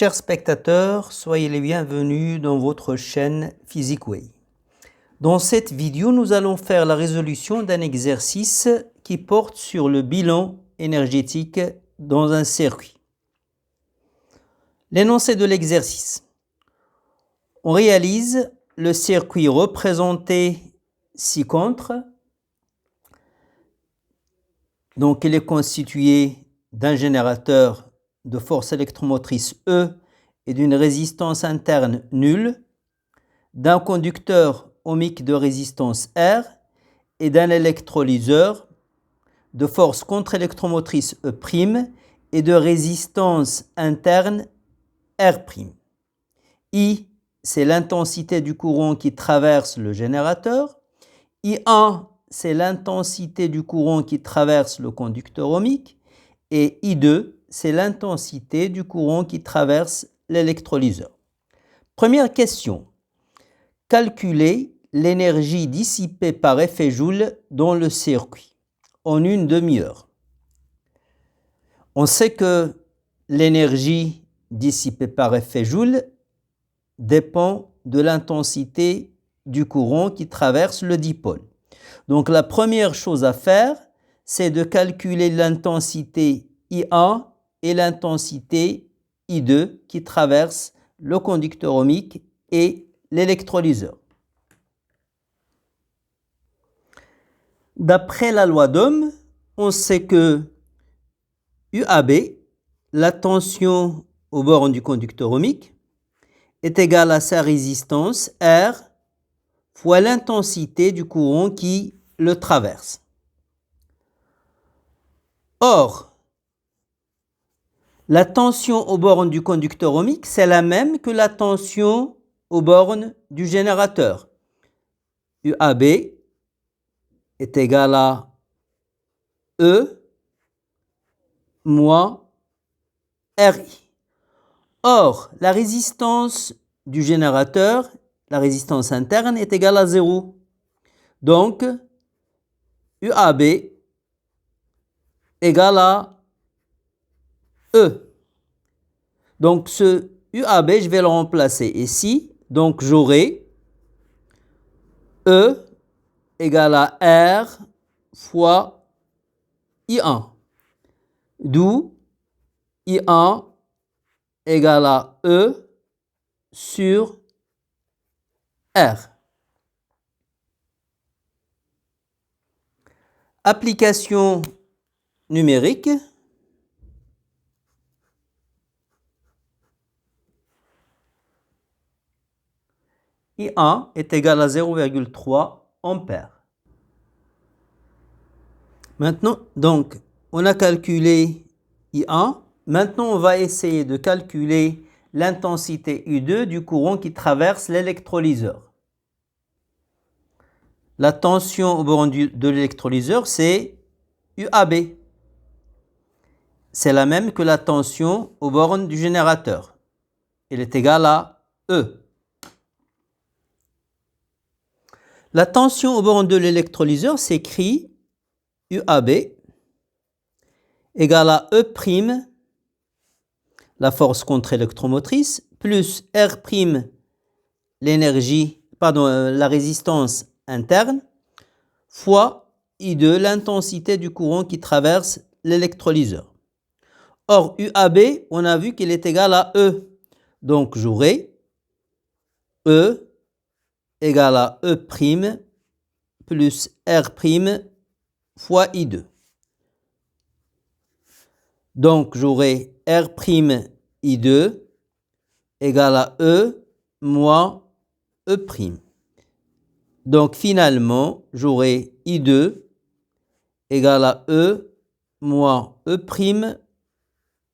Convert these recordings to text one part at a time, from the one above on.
Chers spectateurs, soyez les bienvenus dans votre chaîne PhysicWay. Dans cette vidéo, nous allons faire la résolution d'un exercice qui porte sur le bilan énergétique dans un circuit. L'énoncé de l'exercice. On réalise le circuit représenté ci-contre. Donc, il est constitué d'un générateur de force électromotrice E et d'une résistance interne nulle, d'un conducteur ohmique de résistance R et d'un électrolyseur de force contre-électromotrice E' et de résistance interne R'. I, c'est l'intensité du courant qui traverse le générateur. I1, c'est l'intensité du courant qui traverse le conducteur ohmique. Et I2, c'est l'intensité du courant qui traverse l'électrolyseur. Première question. Calculez l'énergie dissipée par effet Joule dans le circuit en une demi-heure. On sait que l'énergie dissipée par effet Joule dépend de l'intensité du courant qui traverse le dipôle. Donc la première chose à faire, c'est de calculer l'intensité I1 et l'intensité I2 qui traversent le conducteur ohmique et l'électrolyseur. D'après la loi d'Ohm, on sait que UAB, la tension aux bornes du conducteur ohmique, est égale à sa résistance R fois l'intensité du courant qui le traverse. Or, la tension aux bornes du conducteur ohmique, c'est la même que la tension aux bornes du générateur. UAB est égal à E moins RI. Or, la résistance du générateur, la résistance interne, est égale à 0. Donc, UAB égale à E. Donc, ce UAB, je vais le remplacer ici. Donc, j'aurai E égale à R fois I1. D'où I1 égale à E sur R. Application numérique. I1 est égal à 0,3 ampères. Maintenant, donc, on a calculé I1. Maintenant, on va essayer de calculer l'intensité I2 du courant qui traverse l'électrolyseur. La tension au borne de l'électrolyseur, c'est UAB. C'est la même que la tension aux bornes du générateur. Elle est égale à E. La tension aux bornes de l'électrolyseur s'écrit UAB égale à E', la force contre-électromotrice, plus R', la résistance interne, fois I2, l'intensité du courant qui traverse l'électrolyseur. Or, UAB, on a vu qu'il est égal à E. Donc, j'aurai E égale à E' plus R' fois I2. Donc, j'aurai R' I2 égale à E moins E'. Donc, finalement, j'aurai I2 égale à E moins E'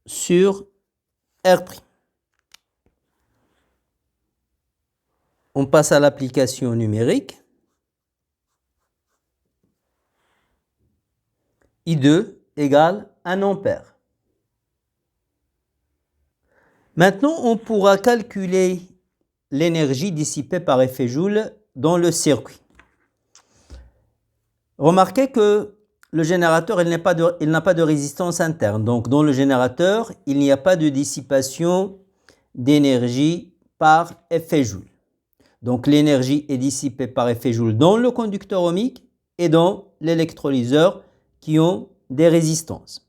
sur R'. On passe à l'application numérique. I2 égale 1 ampère. Maintenant, on pourra calculer l'énergie dissipée par effet Joule dans le circuit. Remarquez que le générateur, il n'a pas de résistance interne. Donc, dans le générateur, il n'y a pas de dissipation d'énergie par effet joule. Donc l'énergie est dissipée par effet joule dans le conducteur ohmique et dans l'électrolyseur qui ont des résistances.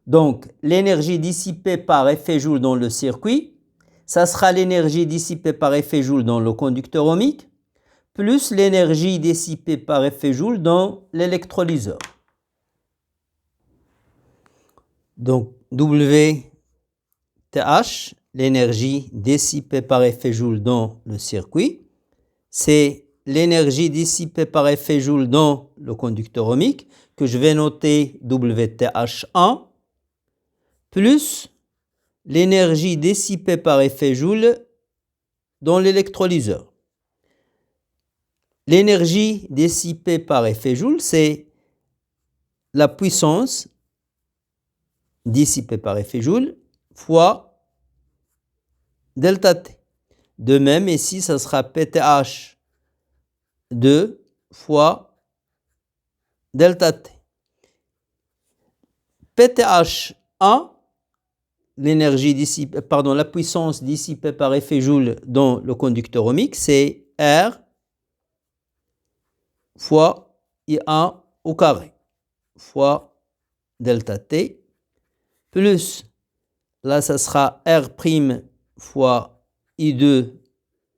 Donc l'énergie dissipée par effet joule dans le circuit, ça sera l'énergie dissipée par effet joule dans le conducteur ohmique, plus l'énergie dissipée par effet joule dans l'électrolyseur. Donc WTH, l'énergie dissipée par effet joule dans le circuit, c'est l'énergie dissipée par effet joule dans le conducteur ohmique, que je vais noter WTH1, plus l'énergie dissipée par effet joule dans l'électrolyseur. L'énergie dissipée par effet joule, c'est la puissance dissipée par effet joule fois delta T. De même, ici, ça sera PTH 2 fois delta T. PTH 1, la puissance dissipée par effet joule dans le conducteur ohmique, c'est R fois I1 au carré fois delta T, plus, là, ça sera R' fois I2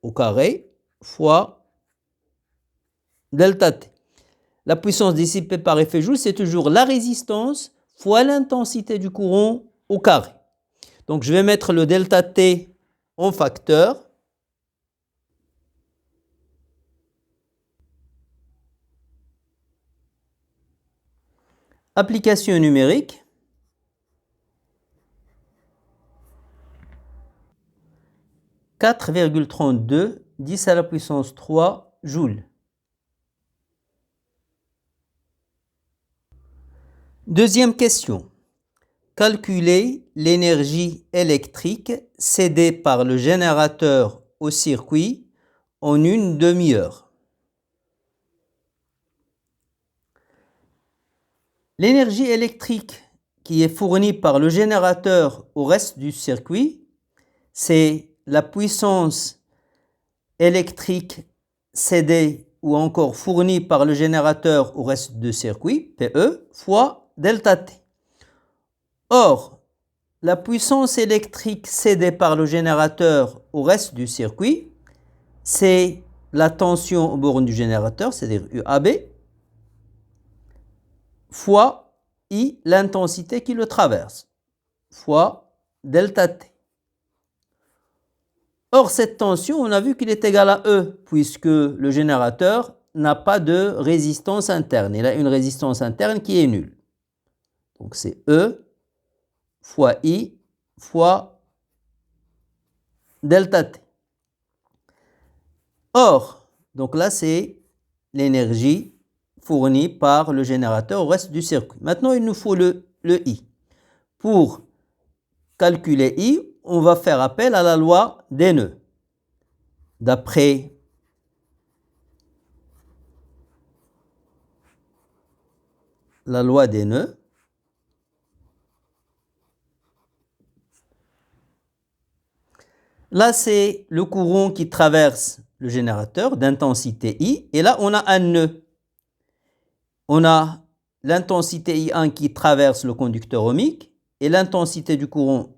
au carré fois delta T. La puissance dissipée par effet joule, c'est toujours la résistance fois l'intensité du courant au carré. Donc, je vais mettre le delta T en facteur. Application numérique. 4,32 10 à la puissance 3 joules. Deuxième question. Calculer l'énergie électrique cédée par le générateur au circuit en une demi-heure. L'énergie électrique qui est fournie par le générateur au reste du circuit, c'est la puissance électrique cédée ou encore fournie par le générateur au reste du circuit, PE, fois delta T. Or, la puissance électrique cédée par le générateur au reste du circuit, c'est la tension aux bornes du générateur, c'est-à-dire UAB, fois I, l'intensité qui le traverse, fois delta T. Or, cette tension, on a vu qu'il est égal à E, puisque le générateur n'a pas de résistance interne. Il a une résistance interne qui est nulle. Donc, c'est E fois I fois delta T. Or, donc là, c'est l'énergie fournie par le générateur au reste du circuit. Maintenant, il nous faut le I. Pour calculer I, on va faire appel à la loi des nœuds. D'après la loi des nœuds, là c'est le courant qui traverse le générateur d'intensité I, et là on a un nœud. On a l'intensité I1 qui traverse le conducteur ohmique et l'intensité du courant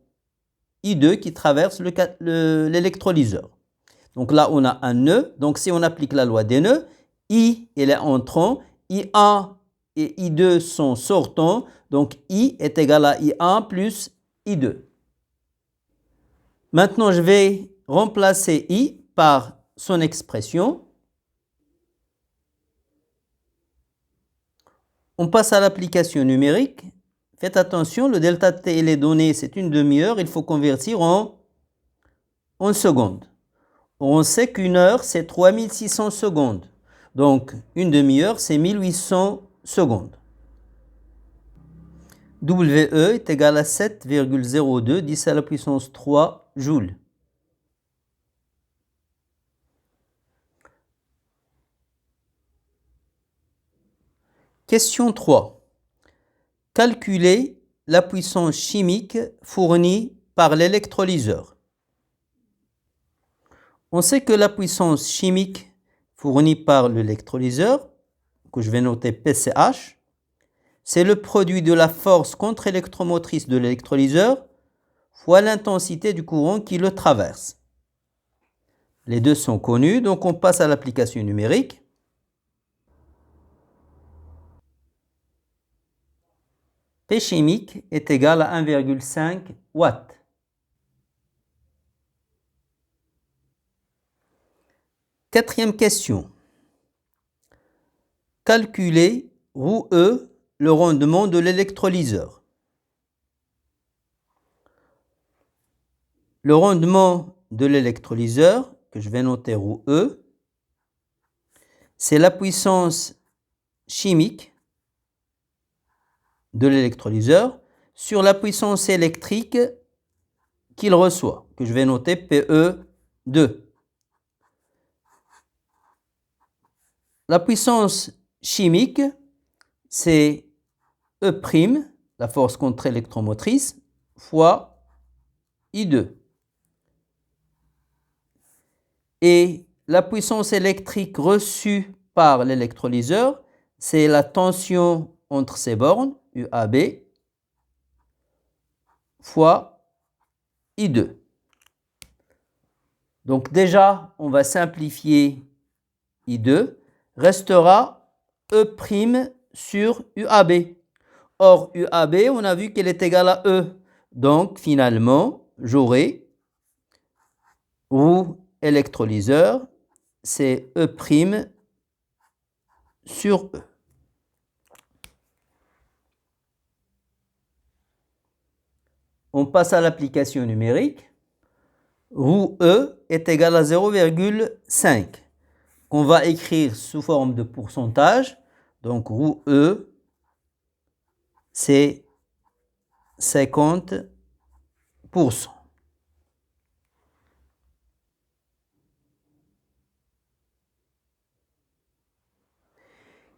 I2 qui traverse l'électrolyseur. Donc là, on a un nœud. Donc si on applique la loi des nœuds, I est entrant, I1 et I2 sont sortants. Donc I est égal à I1 plus I2. Maintenant, je vais remplacer I par son expression. On passe à l'application numérique. Faites attention, le delta T et les données, c'est une demi-heure. Il faut convertir en secondes. On sait qu'une heure, c'est 3600 secondes. Donc, une demi-heure, c'est 1800 secondes. WE est égal à 7,02 10 à la puissance 3 joules. Question 3. Calculer la puissance chimique fournie par l'électrolyseur. On sait que la puissance chimique fournie par l'électrolyseur, que je vais noter PCH, c'est le produit de la force contre-électromotrice de l'électrolyseur fois l'intensité du courant qui le traverse. Les deux sont connus, donc on passe à l'application numérique. P chimique est égal à 1,5 watts. Quatrième question. Calculez ρE, le rendement de l'électrolyseur. Le rendement de l'électrolyseur, que je vais noter ρE, c'est la puissance chimique de l'électrolyseur sur la puissance électrique qu'il reçoit, que je vais noter PE2. La puissance chimique, c'est E', la force contre-électromotrice, fois I2. Et la puissance électrique reçue par l'électrolyseur, c'est la tension entre ces bornes, UAB, fois I2. Donc déjà, on va simplifier I2. Restera E' sur UAB. Or, UAB, on a vu qu'elle est égale à E. Donc, finalement, j'aurai roue électrolyseur, c'est E' sur E. On passe à l'application numérique. Roue E est égale à 0,5. Qu'on va écrire sous forme de pourcentage. Donc, roue E, c'est 50%.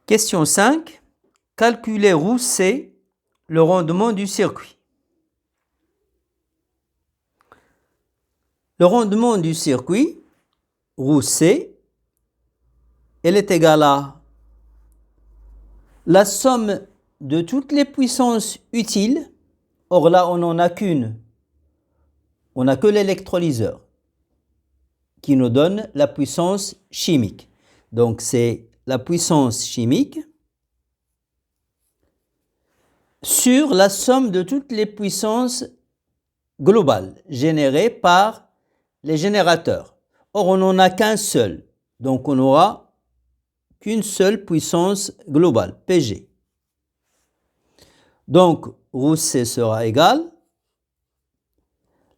Question 5. Calculez roue C, le rendement du circuit. Le rendement du circuit, roue C, elle est égale à la somme de toutes les puissances utiles. Or là, on n'en a qu'une. On n'a que l'électrolyseur qui nous donne la puissance chimique. Donc, c'est la puissance chimique sur la somme de toutes les puissances globales générées par les générateurs. Or, on n'en a qu'un seul. Donc, on n'aura qu'une seule puissance globale, PG. Donc, ρ C sera égal.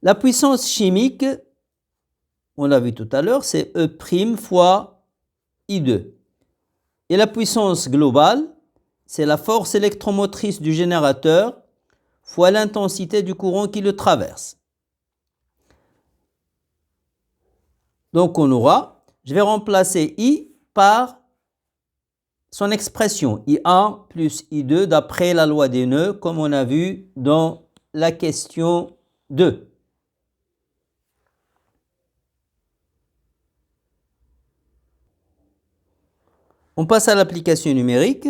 La puissance chimique, on l'a vu tout à l'heure, c'est E' fois I2. Et la puissance globale, c'est la force électromotrice du générateur fois l'intensité du courant qui le traverse. Donc on aura, je vais remplacer I par son expression, I1 plus I2 d'après la loi des nœuds, comme on a vu dans la question 2. On passe à l'application numérique.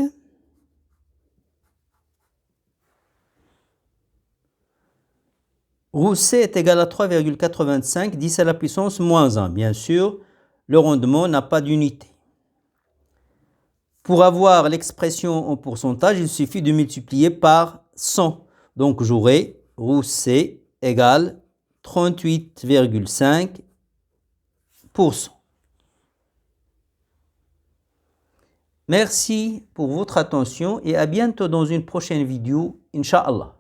Roue C est égal à 3,85, 10 à la puissance moins 1. Bien sûr, le rendement n'a pas d'unité. Pour avoir l'expression en pourcentage, il suffit de multiplier par 100. Donc j'aurai roue C égale 38,5%. Merci pour votre attention et à bientôt dans une prochaine vidéo, Inch'Allah.